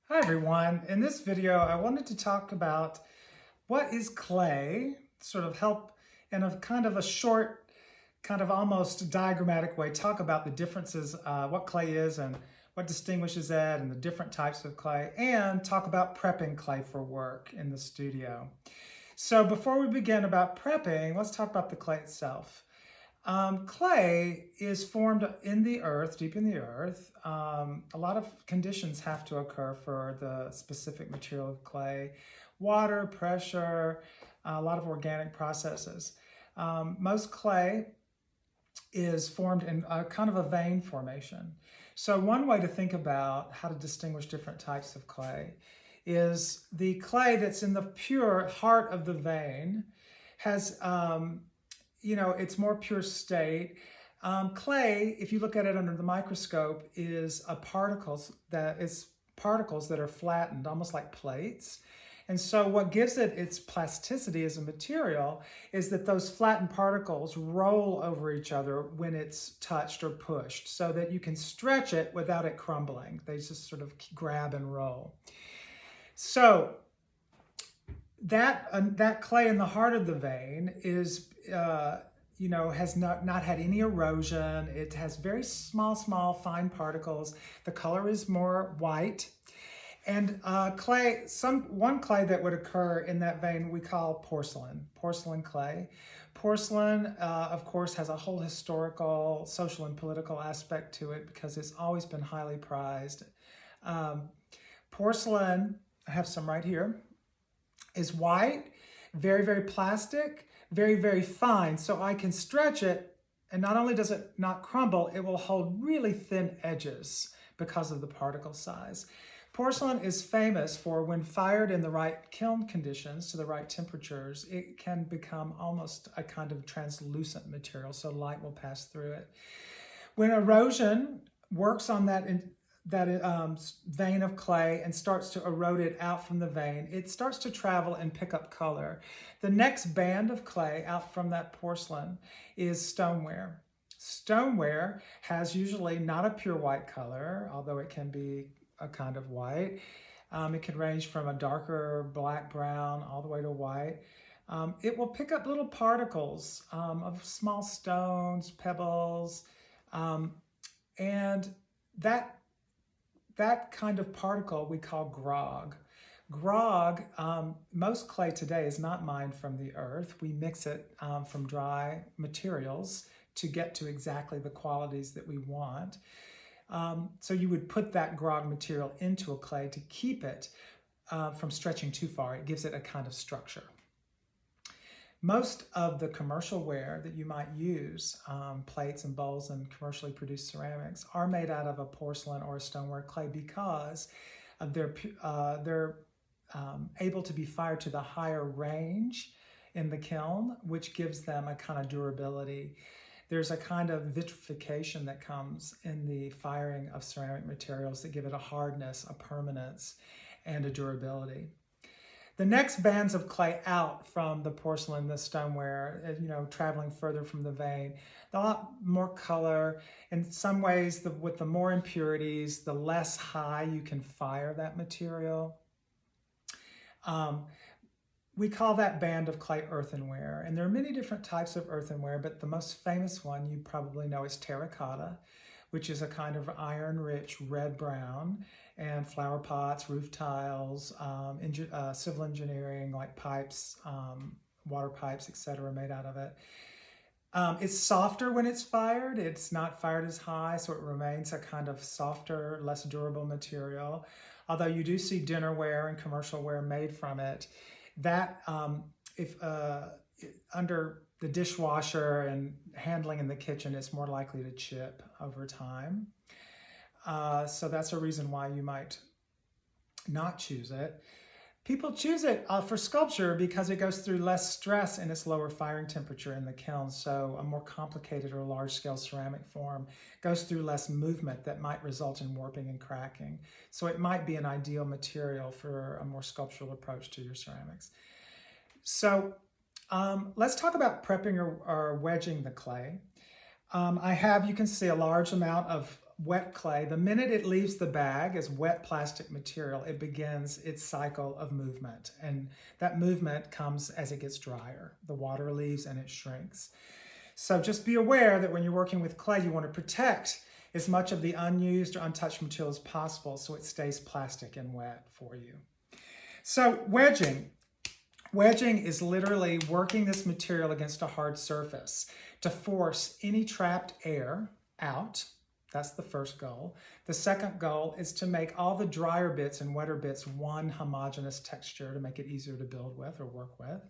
Hi everyone. In this video, I wanted to talk about what is clay, sort of help in a kind of a short, kind of almost diagrammatic way, talk about the differences, what clay is and what distinguishes it and the different types of clay, and talk about prepping clay for work in the studio. So before we begin about prepping, let's talk about the clay itself. Clay is formed in the earth, deep in the earth. A lot of conditions have to occur for the specific material of clay. Water, pressure, a lot of organic processes. Most clay is formed in a kind of a vein formation. So one way to think about how to distinguish different types of clay is the clay that's in the pure heart of the vein has its more pure state. Clay, if you look at it under the microscope, is particles that are flattened, almost like plates. And so what gives it its plasticity as a material is that those flattened particles roll over each other when it's touched or pushed, so that you can stretch it without it crumbling. They just sort of grab and roll. So that clay in the heart of the vein is has not had any erosion. It has very small fine particles. The color is more white. And one clay that would occur in that vein we call porcelain clay. Porcelain, of course, has a whole historical, social, and political aspect to it because it's always been highly prized. Porcelain, I have some right here, is white, very plastic, very fine. So I can stretch it, and not only does it not crumble, it will hold really thin edges because of the particle size. Porcelain is famous for when fired in the right kiln conditions to the right temperatures, it can become almost a kind of translucent material, so light will pass through it. When erosion works on that vein of clay and starts to erode it out from the vein, it starts to travel and pick up color. The next band of clay out from that porcelain is stoneware. Stoneware has usually not a pure white color, although it can be a kind of white. It can range from a darker black brown all the way to white. It will pick up little particles of small stones, pebbles, and that kind of particle we call grog. Grog, most clay today is not mined from the earth. We mix it from dry materials to get to exactly the qualities that we want. So you would put that grog material into a clay to keep it from stretching too far. It gives it a kind of structure. Most of the commercial ware that you might use, plates and bowls and commercially produced ceramics, are made out of a porcelain or a stoneware clay because of they're able to be fired to the higher range in the kiln, which gives them a kind of durability. There's a kind of vitrification that comes in the firing of ceramic materials that give it a hardness, a permanence, and a durability. The next bands of clay out from the porcelain, the stoneware, traveling further from the vein, a lot more color. In some ways, with the more impurities, the less high you can fire that material. We call that band of clay earthenware. And there are many different types of earthenware, but the most famous one you probably know is terracotta, which is a kind of iron-rich red-brown, and flower pots, roof tiles, civil engineering like pipes, water pipes, etc., made out of it. It's softer when it's fired. It's not fired as high, so it remains a kind of softer, less durable material. Although you do see dinnerware and commercial ware made from it. That, under the dishwasher and handling in the kitchen, it's more likely to chip over time. So that's a reason why you might not choose it. People choose it for sculpture because it goes through less stress in its lower firing temperature in the kiln. So a more complicated or large-scale ceramic form goes through less movement that might result in warping and cracking. So it might be an ideal material for a more sculptural approach to your ceramics. So let's talk about prepping or wedging the clay. You can see a large amount of wet clay, the minute it leaves the bag as wet plastic material, it begins its cycle of movement. And that movement comes as it gets drier. The water leaves and it shrinks. So just be aware that when you're working with clay, you want to protect as much of the unused or untouched material as possible so it stays plastic and wet for you. So wedging. Wedging is literally working this material against a hard surface to force any trapped air out. That's the first goal. The second goal is to make all the drier bits and wetter bits one homogeneous texture to make it easier to build with or work with.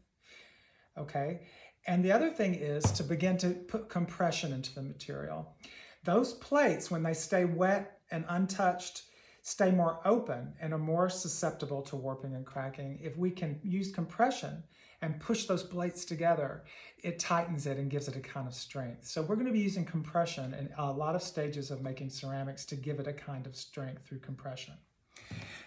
Okay, and the other thing is to begin to put compression into the material. Those plates, when they stay wet and untouched, stay more open and are more susceptible to warping and cracking. If we can use compression and push those plates together, it tightens it and gives it a kind of strength. So we're going to be using compression in a lot of stages of making ceramics to give it a kind of strength through compression.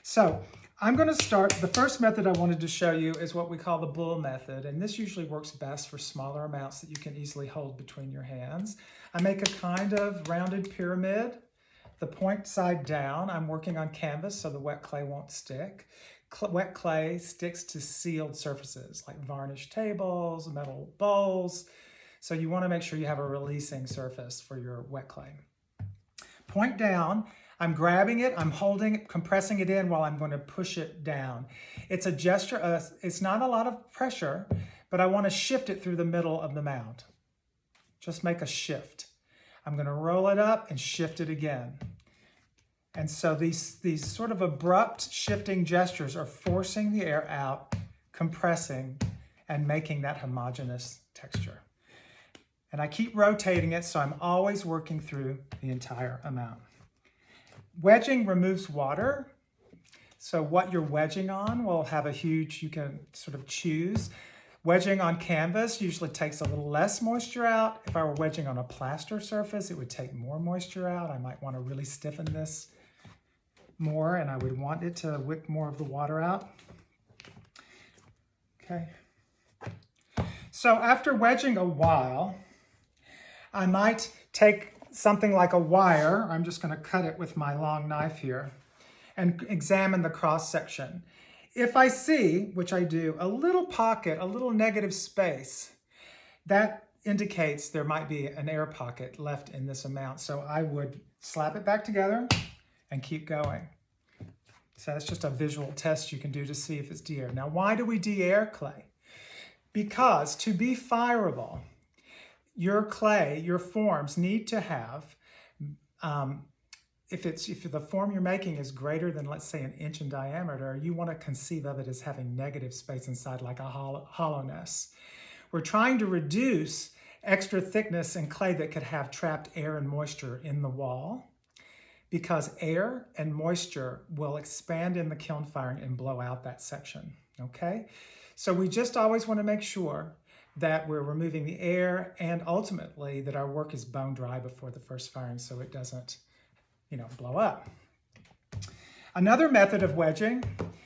So I'm going to start, the first method I wanted to show you is what we call the bull method, and this usually works best for smaller amounts that you can easily hold between your hands. I make a kind of rounded pyramid, the point side down. I'm working on canvas so the wet clay won't stick. Wet clay sticks to sealed surfaces like varnished tables, metal bowls, so you want to make sure you have a releasing surface for your wet clay. Point down. I'm grabbing it, I'm holding it, compressing it in while I'm going to push it down. It's a gesture, it's not a lot of pressure, but I want to shift it through the middle of the mound. Just make a shift. I'm going to roll it up and shift it again. And so these sort of abrupt shifting gestures are forcing the air out, compressing, and making that homogeneous texture. And I keep rotating it, so I'm always working through the entire amount. Wedging removes water, so what you're wedging on will have a huge, you can sort of choose. Wedging on canvas usually takes a little less moisture out. If I were wedging on a plaster surface, it would take more moisture out. I might want to really stiffen this more, and I would want it to wick more of the water out. Okay. So after wedging a while, I might take something like a wire, I'm just going to cut it with my long knife here, and examine the cross section. If I see, which I do, a little pocket, a little negative space, that indicates there might be an air pocket left in this amount. So I would slap it back together and keep going. So that's just a visual test you can do to see if it's de-aired. Now, why do we de-air clay? Because to be fireable, your clay, your forms need to have, if the form you're making is greater than, let's say, 1 inch in diameter, you want to conceive of it as having negative space inside, like a hollowness. We're trying to reduce extra thickness in clay that could have trapped air and moisture in the wall, because air and moisture will expand in the kiln firing and blow out that section, okay? So we just always want to make sure that we're removing the air and ultimately that our work is bone dry before the first firing so it doesn't, blow up. Another method of wedging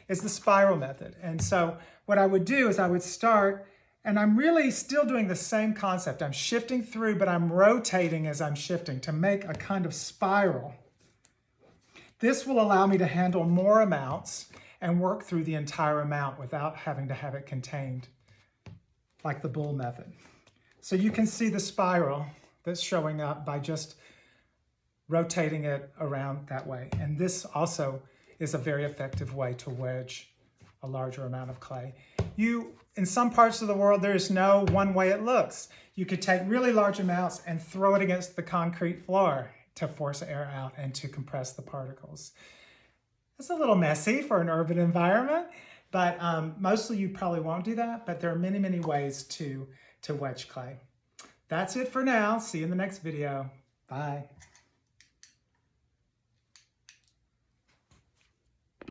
is the spiral method. And so what I would do is I would start, and I'm really still doing the same concept. I'm shifting through, but I'm rotating as I'm shifting to make a kind of spiral. This will allow me to handle more amounts and work through the entire amount without having to have it contained, like the bull method. So you can see the spiral that's showing up by just rotating it around that way. And this also is a very effective way to wedge a larger amount of clay. In some parts of the world, there is no one way it looks. You could take really large amounts and throw it against the concrete floor to force air out and to compress the particles. It's a little messy for an urban environment, but mostly you probably won't do that, but there are many, many ways to wedge clay. That's it for now. See you in the next video. Bye.